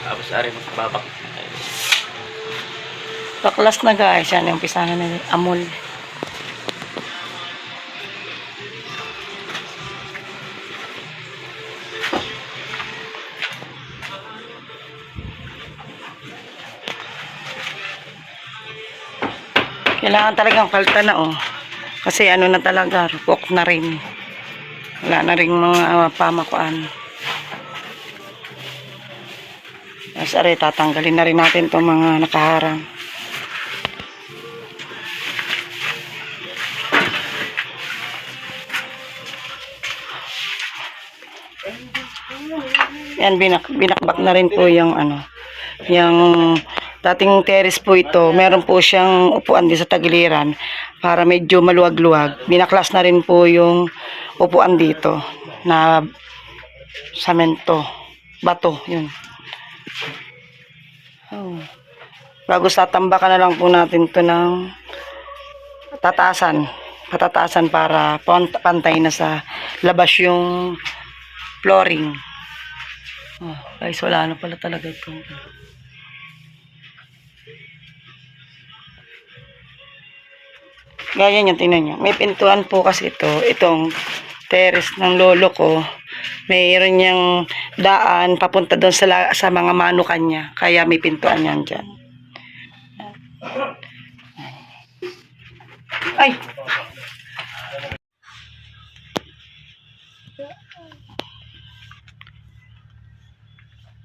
Tapos ari magbabak. Baklas na guys. Yan yung pisahan na amol. Kailangan talagang palta na oh. Kasi ano na talaga, rupok na rin. Wala na rin mga pamakuan. Tapos are, tatanggalin na rin natin itong mga nakaharang. Yan, binakbak na rin po yung ano, yung dating terrace po ito. Meron po siyang upuan din sa tagiliran para medyo maluwag-luwag. Binaklas na rin po yung upuan dito na samento, bato, yun. Oh. Bago sa tambakan na lang po natin to ng patatasan para pantay na sa labas yung flooring. Oh, guys, wala na pala talaga itong gaya nyo, tingnan nyo. May pintuan po kasi ito. Itong terrace ng lolo ko. Mayroon niyang daan papunta doon sa mga manukan niya. Kaya may pintuan yan dyan. Ay!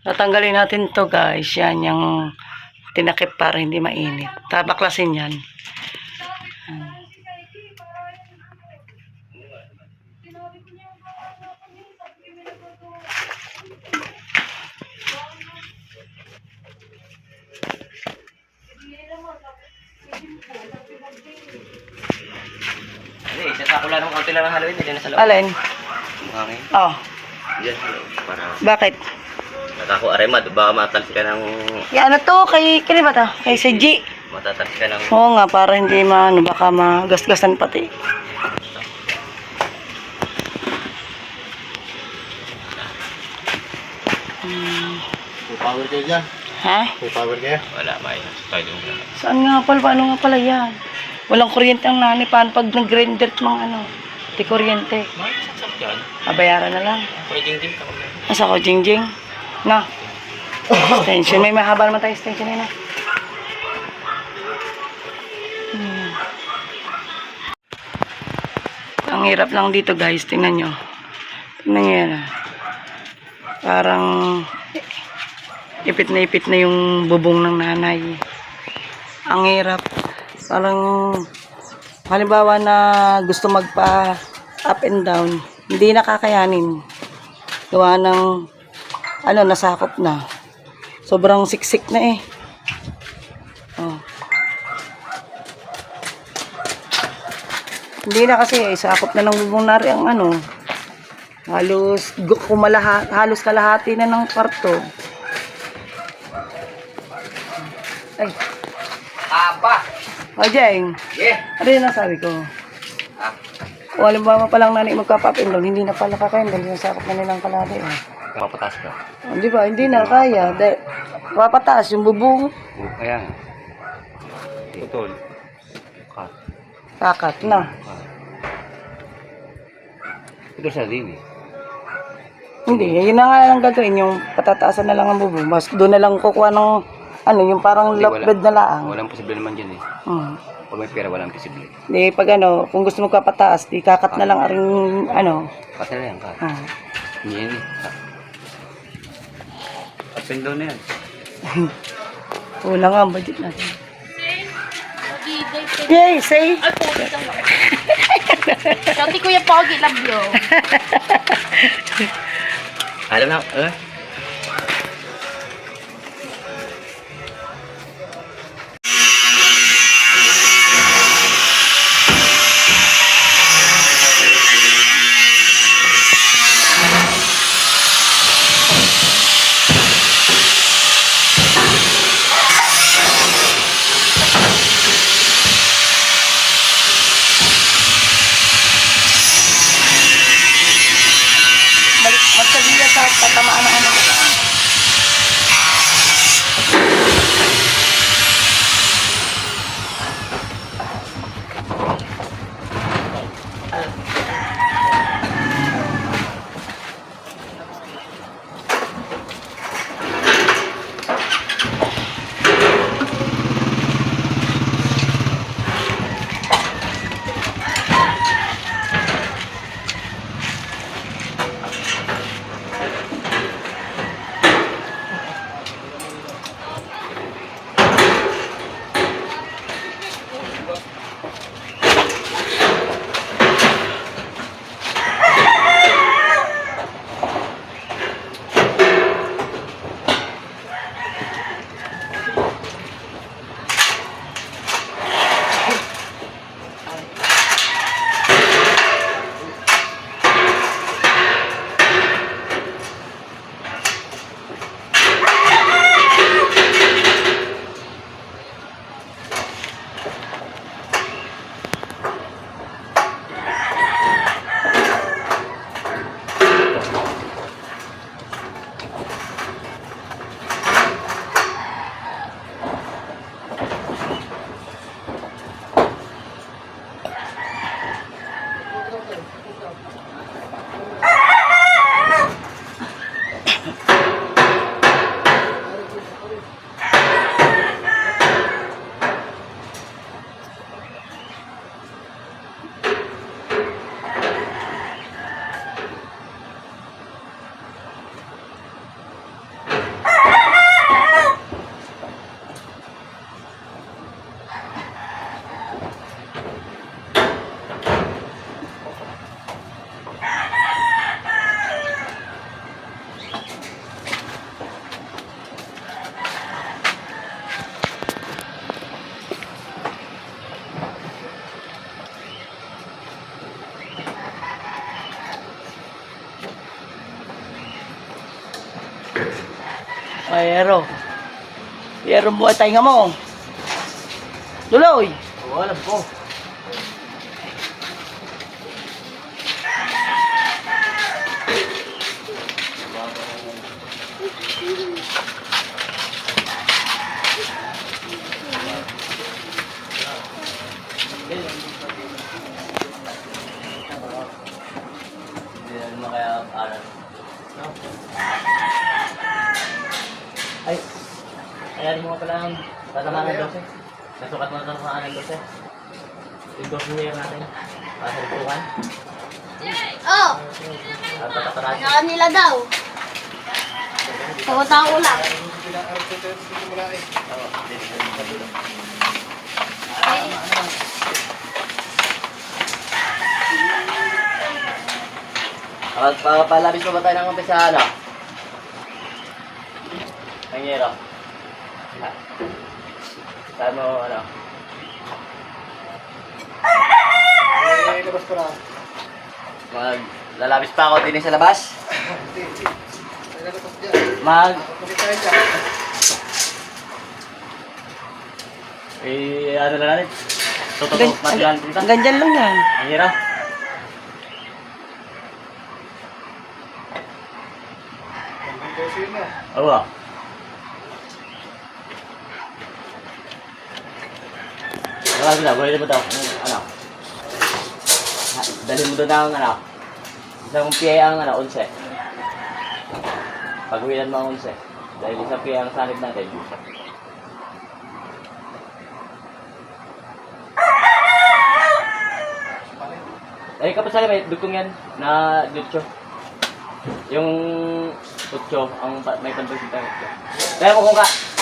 Tatanggalin natin to guys. Yan yung tinakip para hindi mainit. Tabaklasin yan. Hindi, sasako lang ng kaunti lang ng Halloween. Hindi na sa loob. Alin? Hangin. Oh. Diyan, para Bakit? nakako aremad. Baka matalsi ka ng... Yan, ano to? Kay ba to? Kay si G. Matatalsi ka ng... Oo nga, para hindi maano, baka magasgasan pati. May power kayo dyan? Ha? May power kayo? Wala, may tayo doon. Saan nga pala? Paano nga pala yan? Walang kuryente ang nani. Paano pag nag-grinder mga ano? Di kuryente. May sasap yan. Bayaran na lang. Pwedeng din ka. Asa ko, Jingjing? Na. Extension. May mahaba naman tayo extension na. Ang hirap lang dito guys. Tingnan nyo. Tingnan nyo yan. Parang ipit na yung bubong ng nanay. Ang hirap. Parang halimbawa na gusto magpa up and down, hindi nakakayanin. Gawa ng ano, nasakop na. Sobrang siksik na eh. Oh. Hindi na kasi sakop na ng bubong nari ang ano. Halos halos kalahati na ng kwarto. Ay. Aba! O, Jeng. Yeah! Ano yung nasabi ko? O, halimbawa pa lang nanay magkapapindol, hindi na pala kakendol, yung sakop na nilang kalahati. Mapatas ka. O, di ba? Hindi na kaya. Papataas yung bubong. Kaya nga. Putol. Cut. Kakat na. Ito sa din eh. Hindi, yun na nga lang gagawin, yung patataasan na lang ang bubong. Mas doon na lang kukuha ng, ano, yung parang lockbed na laang. Walang posible naman dyan eh. Pag may pera, walang posible. Di, pag ano, kung gusto mo kapataas, di kakat na lang aring, ano. Kasi na yan ka. Hindi yan eh. Up and down na yan. Wala nga ang budget natin. Yay, say! Ay, pogi ka mo. Shouty Kuya Pogi, love you. Alam na, Magsabihan sa tatamaan ng ano. Ay, Yero. Yero mo, tainga mo. Duloy. Oo, alam ko. Ay, ayan mo pala ang tatamaan ng 12. Nasukat mo na tatamaan ng 12. Yung 12 year natin. Para sa likuhan. Oh, At tatatarasi. sa kanila daw. Pumunta ang ulam. At palabis pa ba tayo ng umpisa ano? Pangero. Saan mo ano? Labas ko na. Lalabis pa ako din sa labas. Lalabas dyan. Bakit tayo dyan? ano na natin? Totoo, matilan dito. Hanggang dyan lang yan. Pangero. Hanggang 12 yun na. Oo. Buhay mo daw. Ano? Dali mo doon ang ano. Isang piya ang ano, 11. Pag-uwilan mo ang 11. Dahil isang piya ang sanib natin. Ay, kapag sa may dugtong yan na dutyo. Yung dutyo, ang may pantusin tayo. Kaya mo kung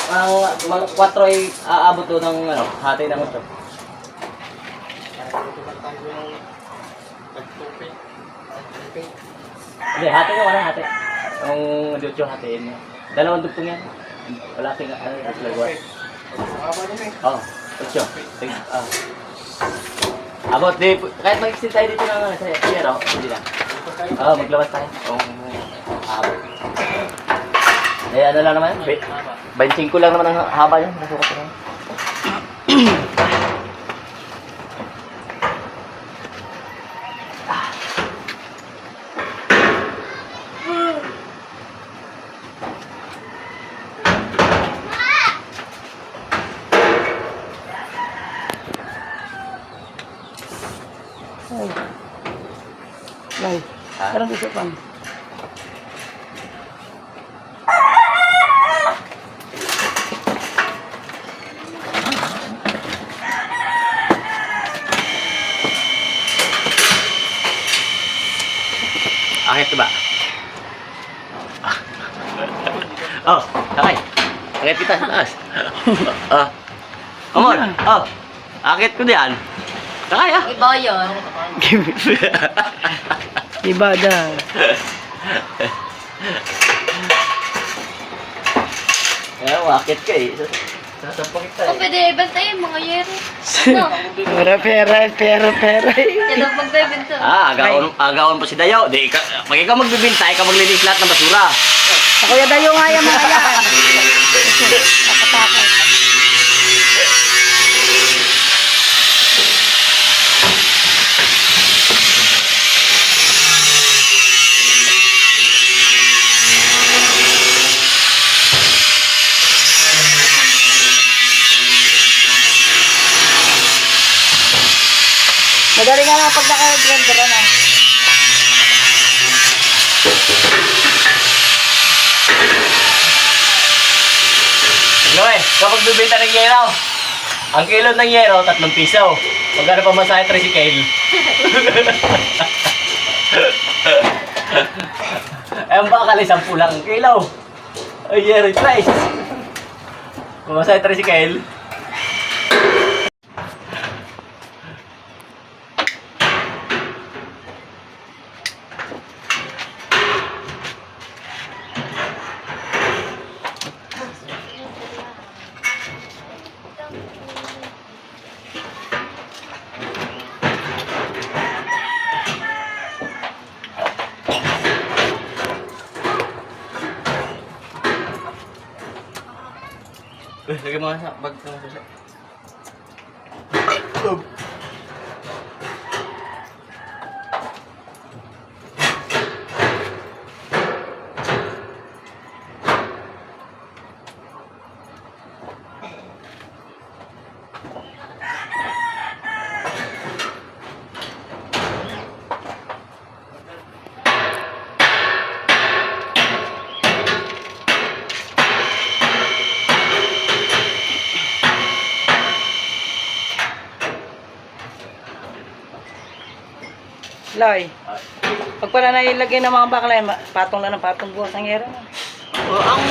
ang mga 4 ay aabot doon ng ano, hati ng 8. Hindi, hati ka, wala hati. Ang dutyo hatiin mo. Dalawang dugtong yan. Wala ting ano, lagwa. Mahaba din eh. Oo, dutyo. Abot, di, kahit mag-extend tayo dito ng ano, sa zero, hindi na. Oo, maglabas tayo. Abot. Eh, ano lang naman? 25 lang naman ang haba yun. Nasukat ko lang. Ay. Ay. Parang gusto pa. Akit ba? Oh, sakay. Akit kita sa taas. Amor, akit ko diyan. Sakay ah. Iba yun. Iba daw. Ayan, akit ka eh. Sasampang kita Kung eh. pwede ibantayin mga yero. No, Pera. yan ang magbebenta. Agawan pa si Dayaw. Di, pag ikaw magbibinta, ikaw maglinis lahat ng basura. Ako yung dayo nga yan mga yan. Nakatakot. Madali nga lang pag naka-blender na. Noy, kapag bibenta ng yero, ang kilo ng yero, 3 piso. Magkano pa masahe tricycle? Ang bakal, 10 lang ang kilo. Ay, yero price. Masahe tricycle. Lagyan mo nga sa bag ng susi. Loy, pag pala nailagay ng mga bakla, patong na ng patong buwas ang hero. Oh, ang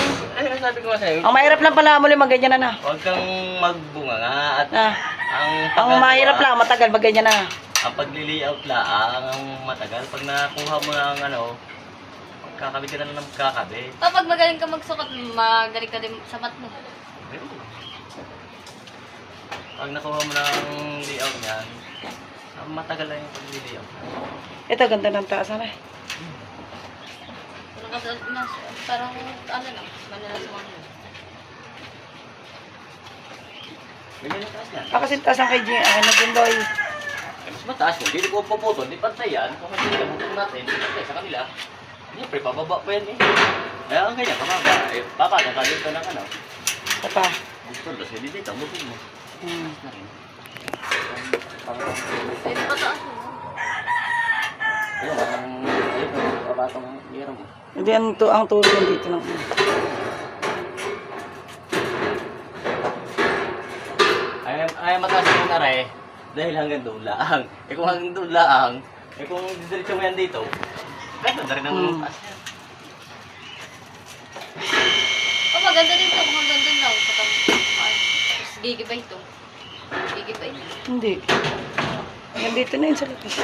sabi ko nga sa'yo, Ang mahirap lang pala muli magganyan na na. huwag kang magbunga nga at Ah, ang ang mahirap lang, matagal magganyan na. ang pagli-layout lang ang matagal. Pag nakuha mo ng ano, kakabit ka na ng kakabit. Kapag magaling ka magsukat, magaling ka din sa mat mo. Pag nakuha mo ng layout niyan, matagal lang yung pag-layout. Ito, ganda ng taas na. Parang ano lang, manila sa mga yun. Ganyan yung taas yan. Kasi taas ang kay Jing, ang nag-enjoy. Eh, mas mataas yun. Hindi ko puputol, di pantay yan. Kung kasi nabutol natin, di pantay sa kanila. Siyempre, pababa pa yan eh. Kaya ang ganyan, pababa. Eh, papatong kalit ka ng ano. Ito pa. Butol, kasi hindi dito, butol mo. Hmm. Pwede pataas mo. Ayun, papatong hero mo. Hindi, ang tulong dito lang. Ay mataas yung nare dahil hanggang doon lang. Eh kung hanggang doon lang, eh kung didiretso mo yan dito, ganda na rin ang taas yan. Oh, maganda din ito. Kung hanggang doon lang. Gigibay ito. Gigibay. Hindi. Nandito na yun sa labas.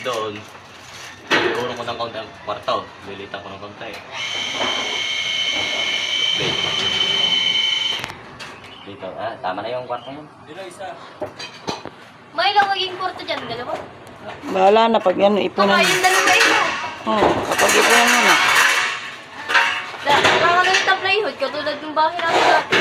Doon, siguro ko ng kaunti ang kwarto. Lilitan ko ng kaunti. Dito, tama na yung kwarto yun. May lang maging kwarto dyan. Dalawa. Bahala na pag yan, ipunan. Baka yung dalawa ito. Kapag ipunan mo na. Parang ano yung plywood, katulad ng bahay natin dati.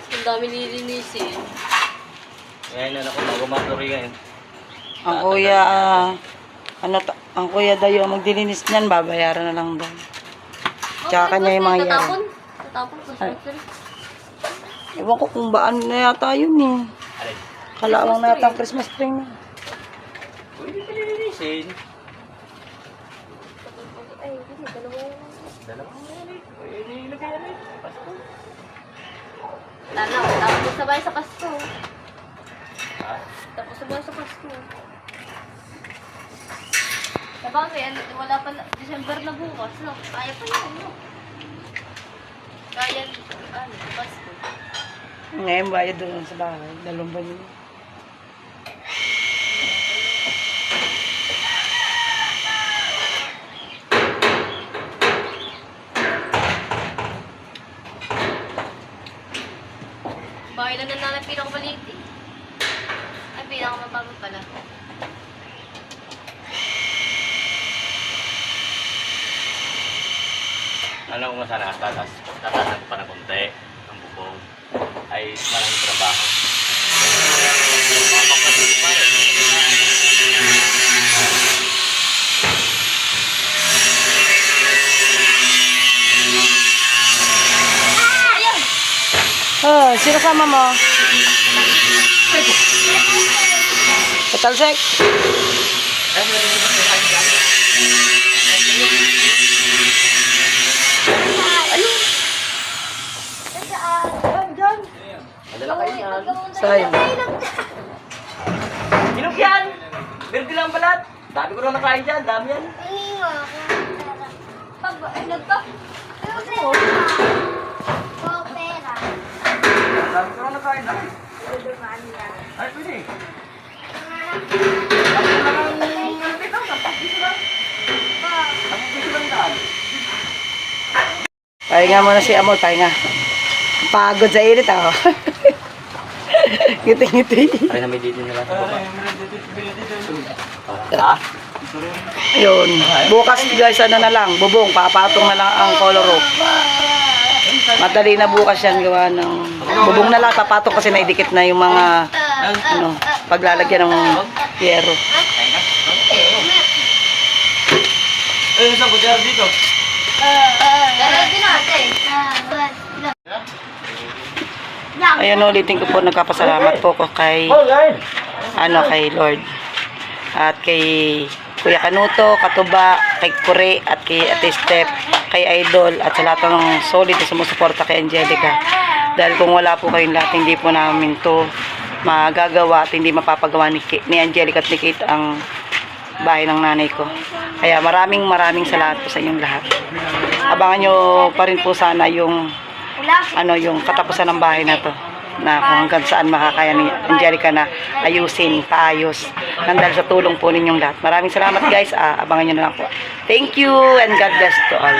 Ang dami nilinisin. Ngayon na ako, mag-umatuloy ngayon. Ang kuya, ang kuya dayo ang magdilinis niyan, babayaran na lang daw. Tsaka kanya yung mga yara. Tatapon ko sa Ewan ko kung baan na yata yun eh. Alin? Kalawang na yata ang Christmas tree na. Pwede ka nilinisin. Ay, hindi, dalawa. Dalawang yan eh. Pwede ilagay yan eh. Pasko. Tapos sabay sa Pasko. Ha? Tapos sabay sa Pasko. Sabagay, wala pa na, December na bukas, no? Kaya pa yun, no? Kaya, Pasko. Ngayon bayad doon sa bahay. Dalawang ba yun? Bahay lang na nalang pinakamaliit eh. Ay, pinakamababa pala. Ano kung sana tatasan ko pa ng konti ang bubong ay maraming trabaho. Mapapatuloy pa rin. Ayun! Oh, sino sama mo? Katalsek. Madala kayo yan. Sayang. Hinog yan! Berde lang balat. Sabi ko na nakain dyan. Dami yan. Pag, nagpa. Sabi ko na nakain dyan. Ay, pwede. Ang piso lang daw. Pahinga muna si Amor, pahinga. Pagod sa init ako. Ngiti-ngiti. Ay na may dito nila sa baba. Ha? Ayun. Bukas guys, ano na lang, bubong, papatong na lang ang color rope. Madali na bukas yan gawa ng bubong na lang, papatong kasi naidikit na yung mga ano, paglalagyan ng yero. Isang kutsara dito. Pero din natin. Ayun, ulitin ko po, nagpapasalamat po ko kay kay Lord at kay Kuya Kanuto, Katuba, kay Kure at kay Ate Step, kay Idol at sa lahat ng solid na sumusuporta kay Angelica. Dahil kung wala po kayong lahat, hindi po namin to magagawa at hindi mapapagawa ni Angelica at ni Kate ang bahay ng nanay ko. Kaya maraming salamat po sa inyong lahat. Abangan nyo pa rin po sana yung yung katapusan ng bahay na to, na kung hanggang saan makakaya ni Angelica na ayusin, paayos, nandahil sa tulong po ninyong lahat. Maraming salamat guys, abangan nyo na lang po. Thank you and God bless to all.